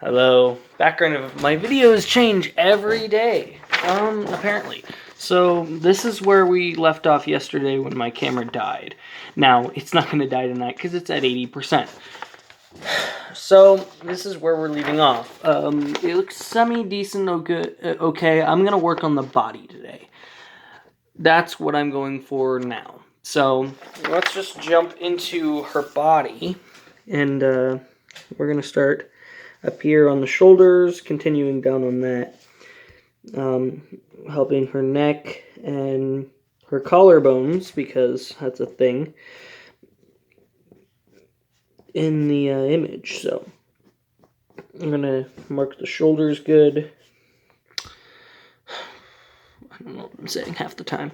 Hello. Background of my videos change every day, apparently. So this is where we left off yesterday when my camera died. Now, it's not going to die tonight because it's at 80%. So this is where we're leaving off. It looks semi-decent, okay. I'm going to work on the body today. That's what I'm going for now. So let's just jump into her body, and we're going to start up here on the shoulders, continuing down on that, helping her neck and her collarbones, because that's a thing in the image. So I'm going to mark the shoulders good. I don't know what I'm saying half the time.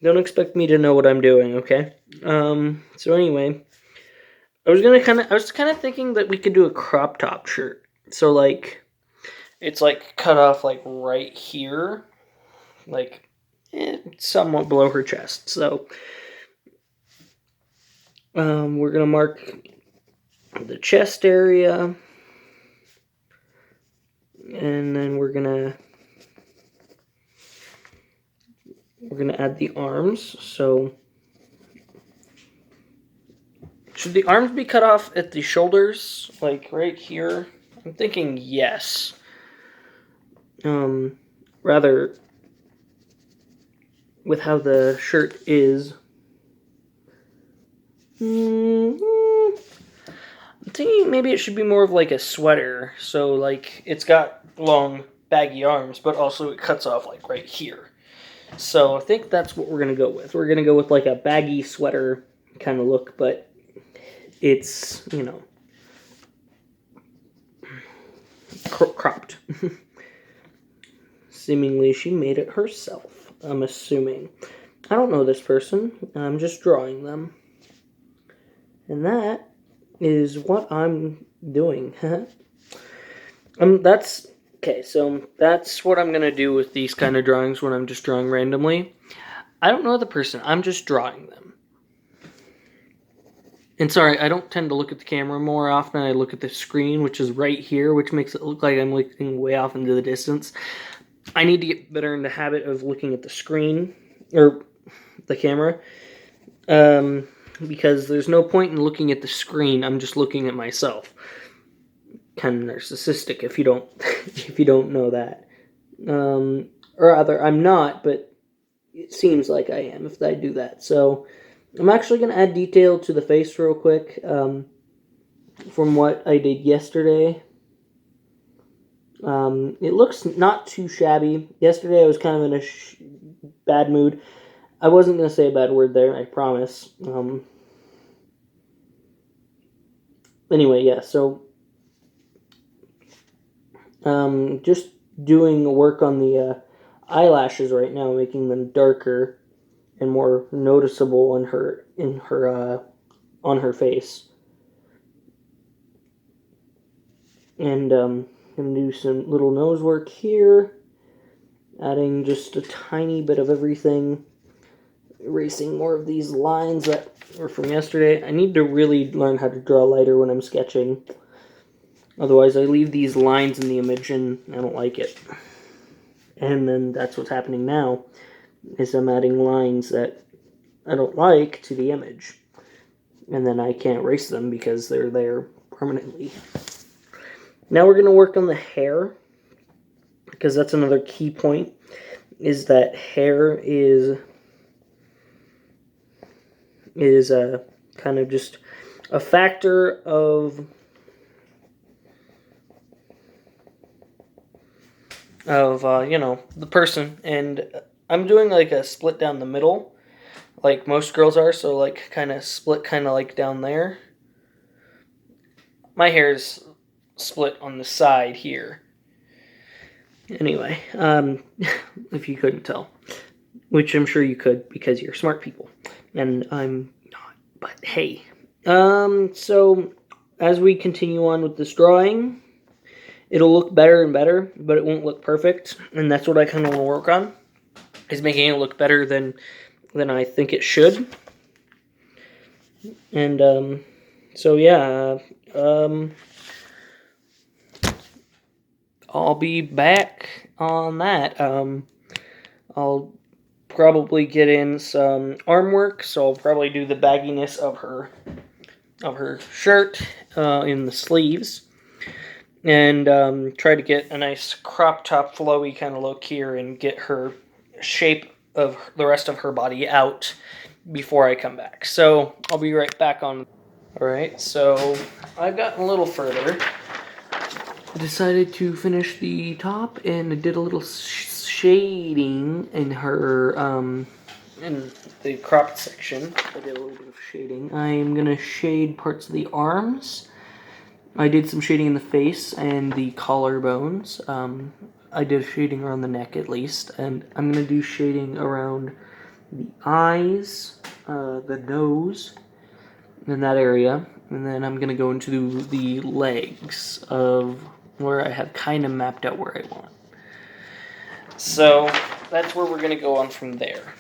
Don't expect me to know what I'm doing, okay? So anyway, I was kind of thinking that we could do a crop top shirt. So like, it's like cut off like right here, like somewhat below her chest. So we're gonna mark the chest area, and then we're gonna add the arms. So should the arms be cut off at the shoulders, like right here? I'm thinking yes. Rather, with how the shirt is, I'm thinking maybe it should be more of like a sweater. So like it's got long baggy arms, but also it cuts off like right here. So I think that's what we're gonna go with. We're gonna go with like a baggy sweater kind of look, but it's, you know, cropped. Seemingly she made it herself, I'm assuming. I don't know this person. I'm just drawing them. And that is what I'm doing. That's okay. So that's what I'm gonna do with these kind of drawings when I'm just drawing randomly. I don't know the person. I'm just drawing them. And sorry, I don't tend to look at the camera more often. I look at the screen, which is right here, which makes it look like I'm looking way off into the distance. I need to get better in the habit of looking at the screen, or the camera, because there's no point in looking at the screen. I'm just looking at myself. Kind of narcissistic if you don't if you don't know that. Or rather, I'm not, but it seems like I am if I do that. So I'm actually going to add detail to the face real quick, from what I did yesterday. It looks not too shabby. Yesterday I was kind of in a bad mood. I wasn't going to say a bad word there, I promise. Anyway, yeah, so just doing work on the eyelashes right now, making them darker and more noticeable on her face. And gonna do some little nose work here, adding just a tiny bit of everything, erasing more of these lines that were from yesterday. I need to really learn how to draw lighter when I'm sketching. Otherwise, I leave these lines in the image and I don't like it. And then that's what's happening now, is I'm adding lines that I don't like to the image. And then I can't erase them because they're there permanently. Now we're going to work on the hair, because that's another key point, is that hair is a kind of just a factor of you know, the person. And I'm doing like a split down the middle, like most girls are, so like kind of split kind of like down there. My hair is split on the side here. Anyway, if you couldn't tell, which I'm sure you could because you're smart people, and I'm not, but hey. So as we continue on with this drawing, it'll look better and better, but it won't look perfect, and that's what I kind of want to work on, is making it look better than I think it should. And so yeah, I'll be back on that. I'll probably get in some arm work, so I'll probably do the bagginess of her shirt in the sleeves, and try to get a nice crop top flowy kind of look here and get her shape of the rest of her body out before I come back. So I'll be right back on. Alright, so I've gotten a little further. I decided to finish the top and I did a little shading in her in the cropped section. I did a little bit of shading. I'm gonna shade parts of the arms. I did some shading in the face and the collarbones. I did shading around the neck at least, and I'm gonna do shading around the eyes, the nose, in that area, and then I'm gonna go into the legs of where I have kind of mapped out where I want. So that's where we're gonna go on from there.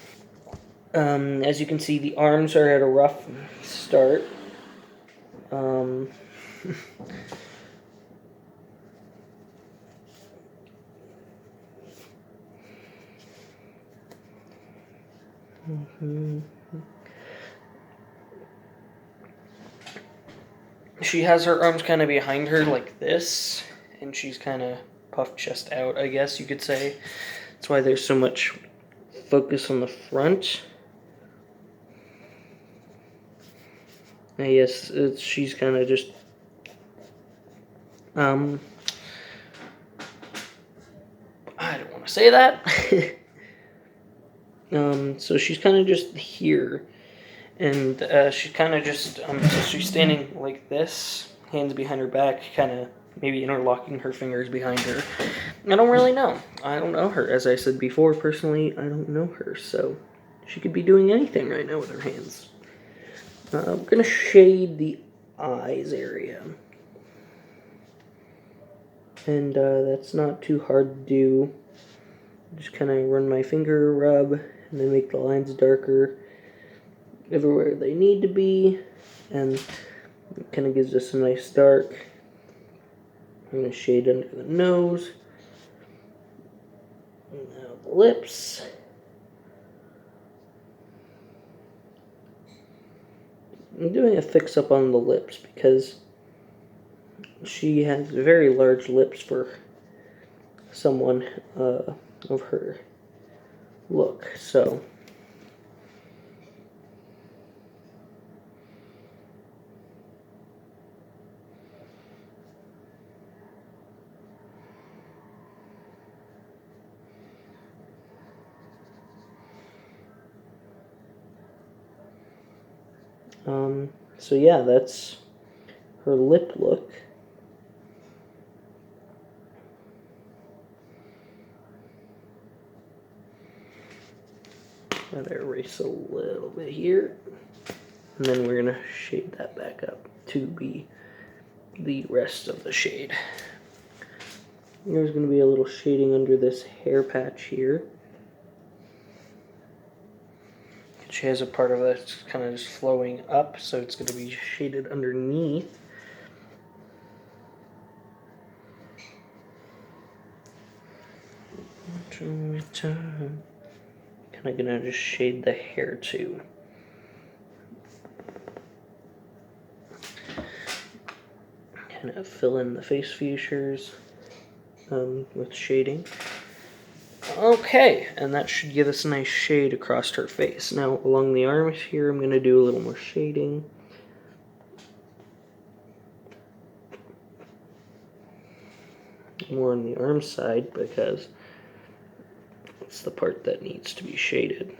As you can see, the arms are at a rough start. She has her arms kind of behind her like this, and she's kind of puffed chest out, I guess you could say. That's why there's so much focus on the front. And yes, she's kind of just I don't want to say that. So she's kind of just here, and she's kind of just so she's standing like this, hands behind her back, kind of maybe interlocking her fingers behind her. I don't really know. I don't know her. As I said before, personally, I don't know her, so she could be doing anything right now with her hands. We're gonna shade the eyes area, and that's not too hard to do. Just kind of run my finger, rub, and then make the lines darker everywhere they need to be, and it kind of gives us a nice dark. I'm going to shade under the nose, and now the lips. I'm doing a fix up on the lips because she has very large lips for someone of her look, so so yeah, that's her lip look. Gotta erase a little bit here, and then we're gonna shade that back up to be the rest of the shade. There's gonna be a little shading under this hair patch here. She has a part of it that's kind of just flowing up, so it's going to be shaded underneath. Kind of going to just shade the hair too. Kind of fill in the face features with shading. Okay, and that should give us a nice shade across her face. Now, along the arms here, I'm going to do a little more shading. More on the arm side, because it's the part that needs to be shaded.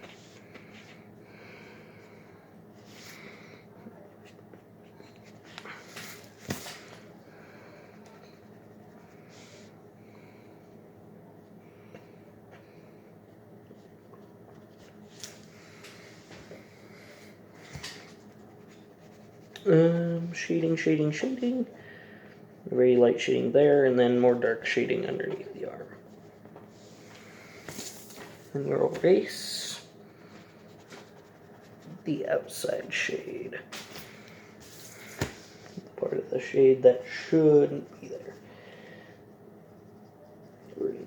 Shading. Very light shading there, and then more dark shading underneath the arm. And we'll erase the outside shade. Part of the shade that shouldn't be there.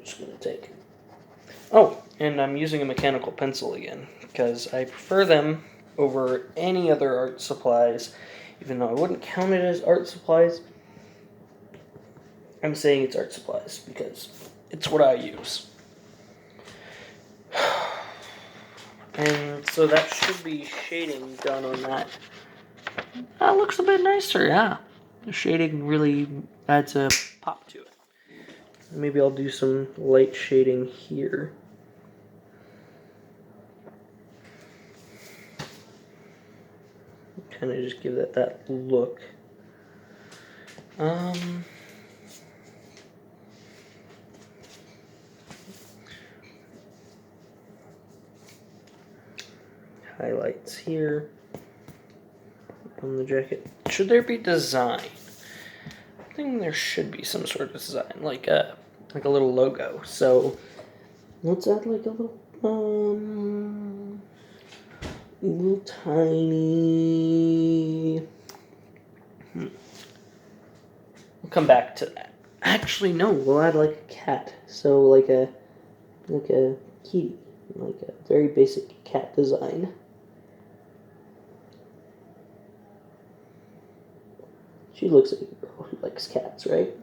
just going to take. Oh, and I'm using a mechanical pencil again, because I prefer them over any other art supplies, even though I wouldn't count it as art supplies. I'm saying it's art supplies, because it's what I use. And so that should be shading done on that. That looks a bit nicer, yeah. The shading really adds a pop to it. Maybe I'll do some light shading here. Kind of just give that look. Highlights here on the jacket. Should there be design? I think there should be some sort of design, like a little logo. So let's add like a little tiny. We'll come back to that. Actually, no. We'll add like a cat. So like a kitty, like a very basic cat design. She looks like a girl who likes cats, right?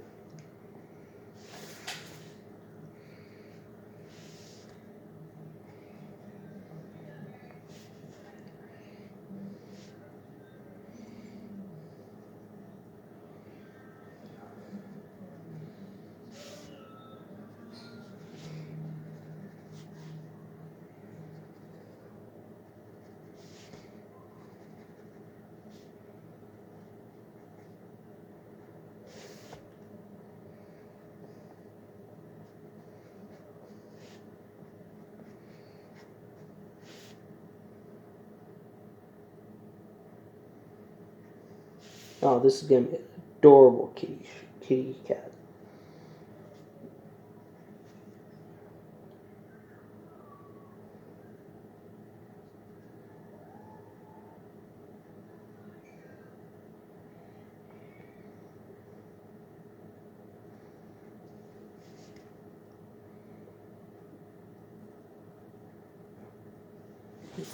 Oh, this is gonna be an adorable kitty cat.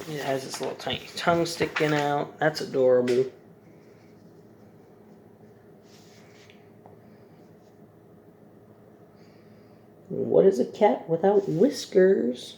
It has this little tiny tongue sticking out. That's adorable. What is a cat without whiskers?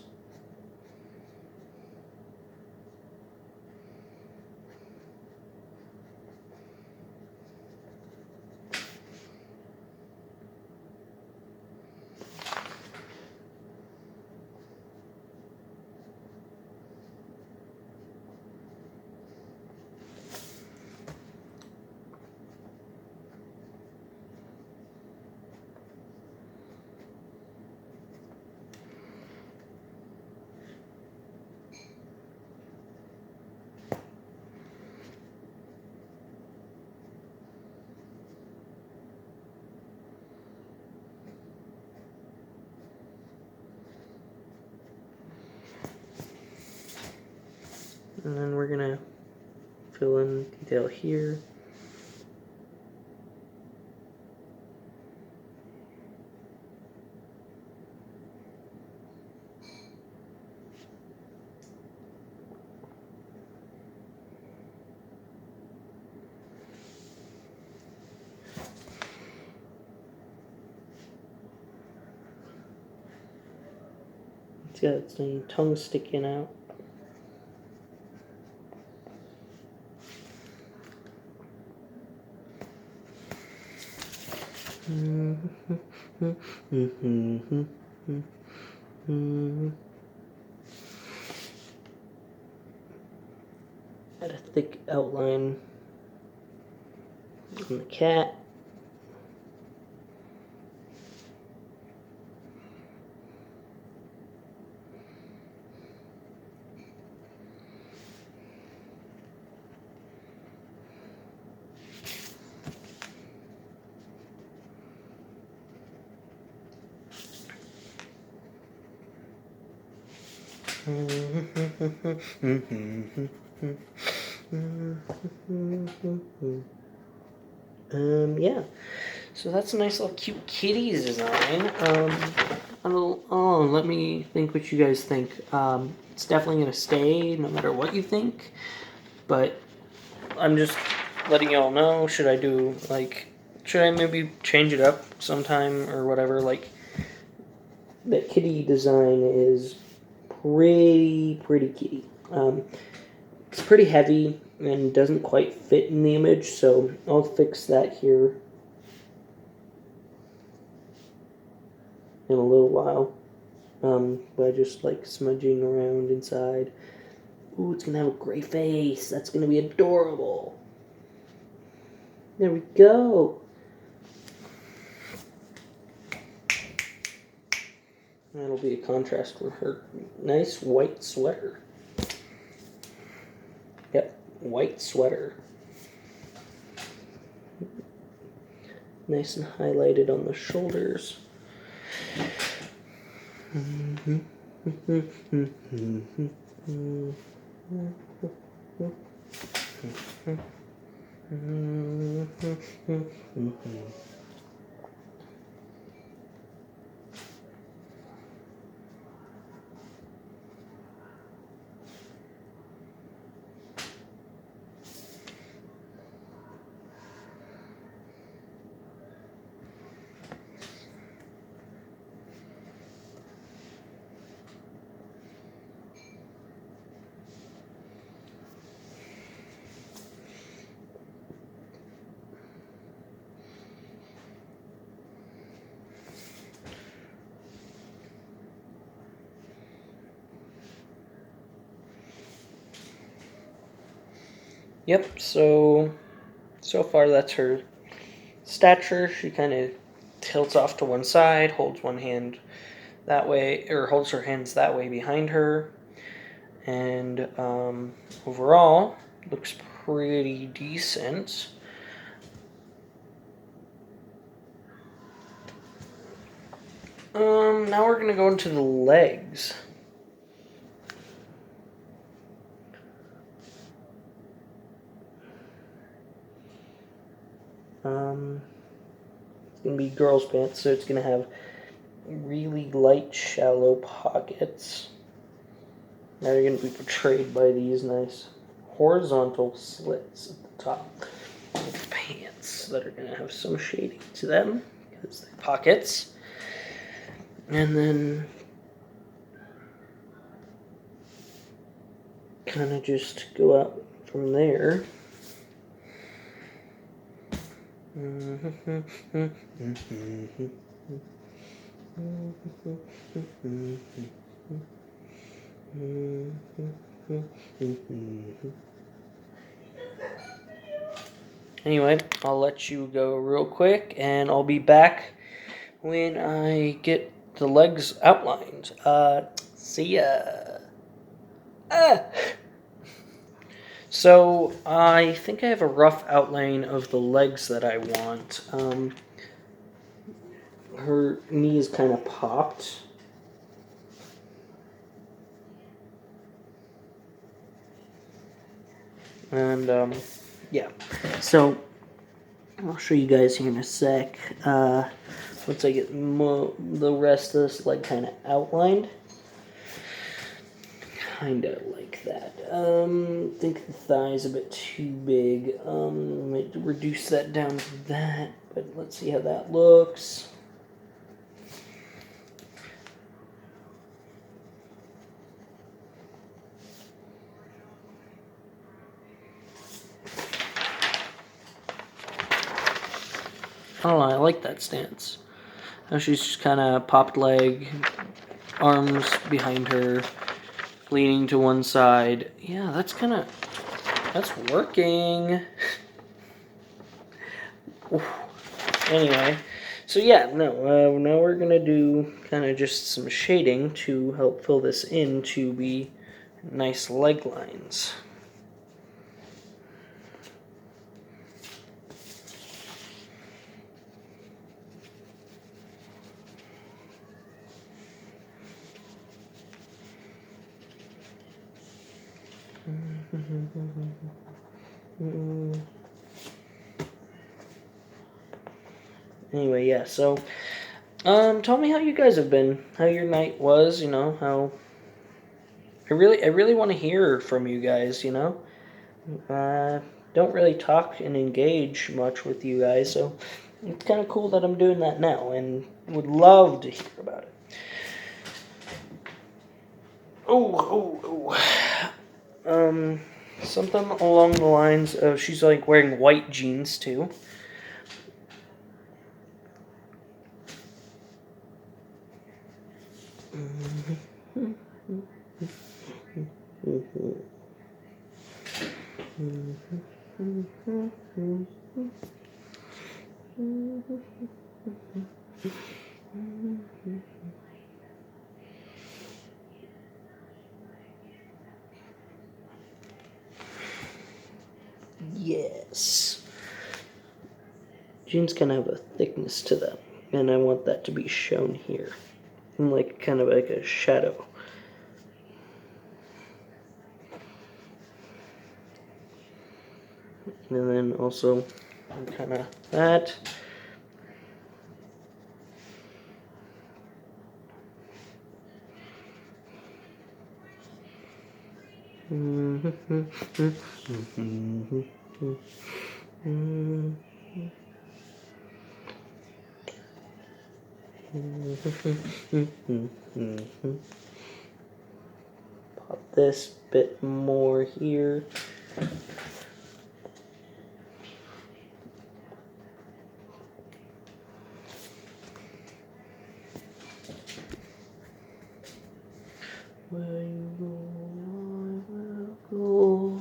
And then we're gonna fill in detail here. It's got its tongue sticking out. Add a thick outline on the cat. Yeah. So that's a nice little cute kitty design. Let me think what you guys think. It's definitely going to stay no matter what you think. But I'm just letting y'all know. Should I maybe change it up sometime or whatever? Like, that kitty design is pretty kitty. It's pretty heavy and doesn't quite fit in the image, so I'll fix that here in a little while. By just like smudging around inside. Ooh, it's gonna have a gray face. That's gonna be adorable. There we go. That'll be a contrast with her nice white sweater. Yep, white sweater. Nice and highlighted on the shoulders. Yep, so far that's her stature. She kind of tilts off to one side, holds one hand that way, or holds her hands that way behind her, and overall looks pretty decent. Now we're gonna go into the legs. It's gonna be girls' pants, so it's gonna have really light, shallow pockets. Now you're gonna be portrayed by these nice horizontal slits at the top of the pants that are gonna have some shading to them because they're pockets. And then kind of just go out from there. Anyway, I'll let you go real quick, and I'll be back when I get the legs outlined. See ya. So, I think I have a rough outline of the legs that I want. Her knee is kind of popped. And, yeah. So, I'll show you guys here in a sec. Once I get the rest of this leg kind of outlined. Kind of like that. I think the thigh is a bit too big. Might reduce that down to that, but let's see how that looks. I don't know, I like that stance. Now she's just kind of popped leg, arms behind her, leaning to one side. Yeah, that's working. Anyway, so yeah, no, now we're gonna do kind of just some shading to help fill this in to be nice leg lines. Anyway, yeah, so, tell me how you guys have been, how your night was, you know, how, I really want to hear from you guys, you know? Don't really talk and engage much with you guys, so it's kind of cool that I'm doing that now, and would love to hear about it. Oh. Something along the lines of she's like wearing white jeans too. Yes. Jeans kind of have a thickness to them, and I want that to be shown here. And like kind of like a shadow. And then also kind of that. Pop this bit more here. Where you go, I will go.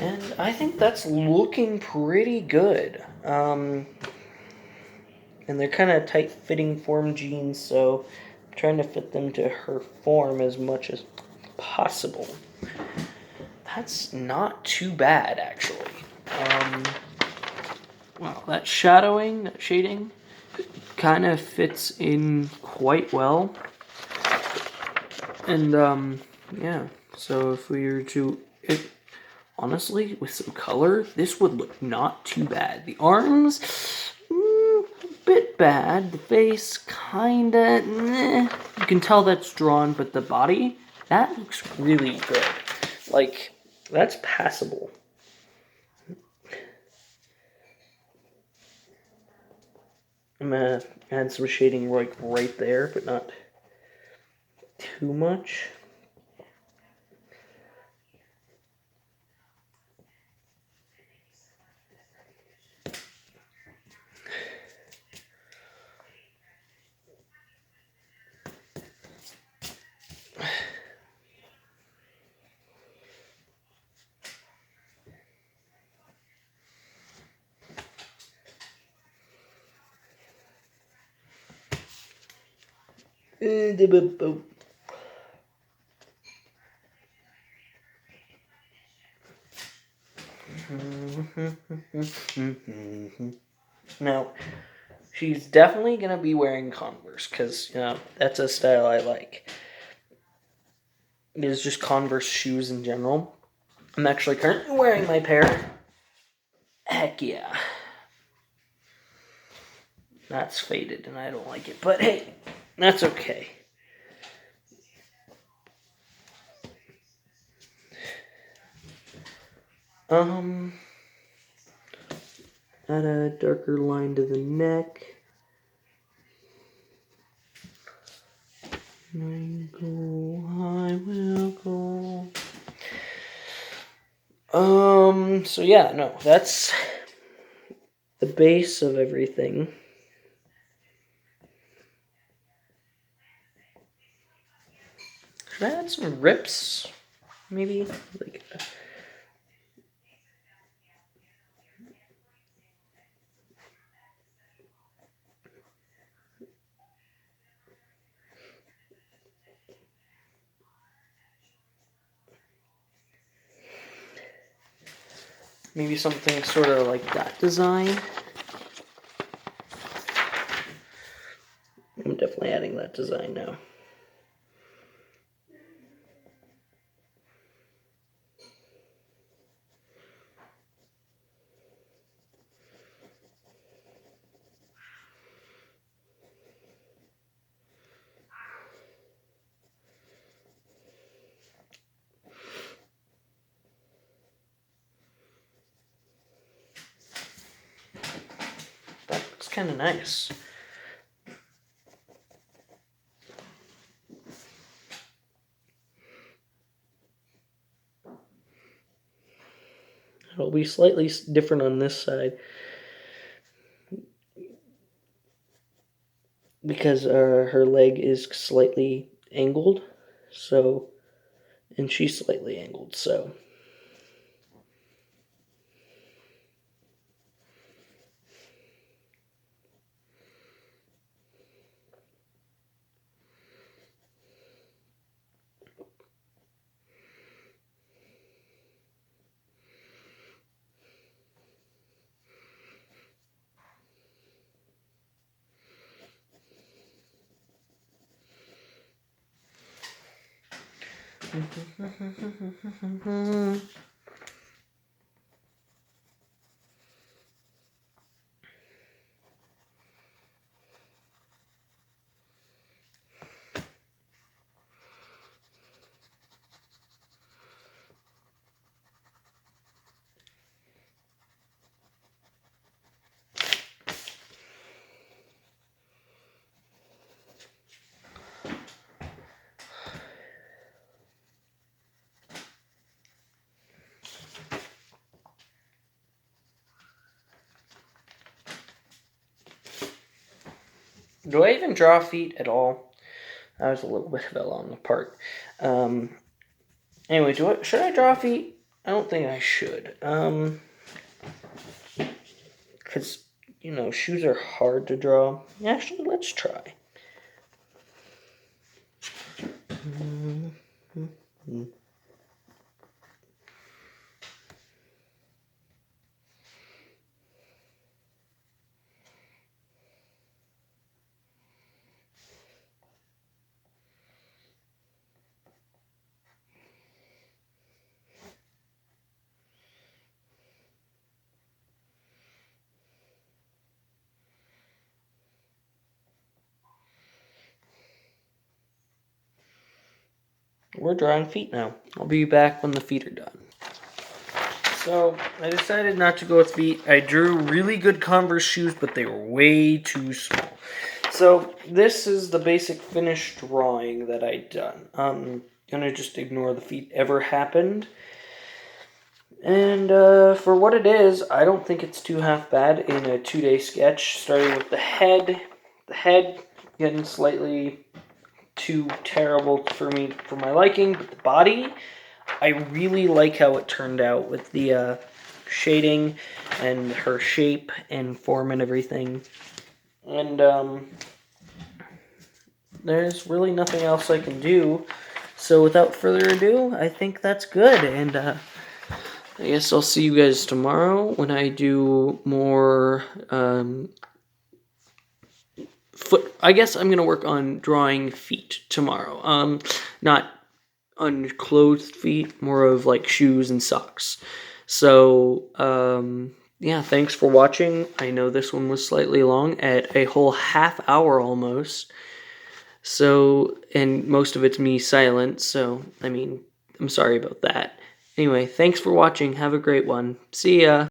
And I think that's looking pretty good. And they're kind of tight-fitting form jeans, so I'm trying to fit them to her form as much as possible. That's not too bad, actually. Well, that shadowing, that shading, kind of fits in quite well. And, yeah. So if we were to... honestly, with some color, this would look not too bad. The arms, a bit bad. The face, kinda, You can tell that's drawn, but the body, that looks really good. Like, that's passable. I'm gonna add some shading like right there, but not too much. Now, she's definitely gonna be wearing Converse because that's a style I like. It is just Converse shoes in general. I'm actually currently wearing my pair. Heck yeah. That's faded and I don't like it, but hey, that's okay. Add a darker line to the neck. I will go. So yeah, no, that's the base of everything. Should I add some rips? Maybe? Like... maybe something sort of like that design. I'm definitely adding that design now. It's kind of nice. It'll be slightly different on this side because her leg is slightly angled, so, and she's slightly angled, so. Do I even draw feet at all? That was a little bit of a long part. Anyway, should I draw feet? I don't think I should. Because, shoes are hard to draw. Actually, let's try. We're drawing feet now. I'll be back when the feet are done. So, I decided not to go with feet. I drew really good Converse shoes, but they were way too small. So, this is the basic finished drawing that I'd done. I'm gonna just ignore the feet ever happened. And for what it is, I don't think it's too half bad in a 2-day sketch, starting with the head. The head getting slightly too terrible for my liking, but the body, I really like how it turned out with the shading and her shape and form and everything. And there's really nothing else I can do. So without further ado, I think that's good. And I guess I'll see you guys tomorrow when I do more foot. I guess I'm gonna work on drawing feet tomorrow. Not unclothed feet, more of like shoes and socks. So, yeah, thanks for watching. I know this one was slightly long, at a whole half hour almost. So, and most of it's me silent, so, I mean, I'm sorry about that. Anyway, thanks for watching. Have a great one. See ya.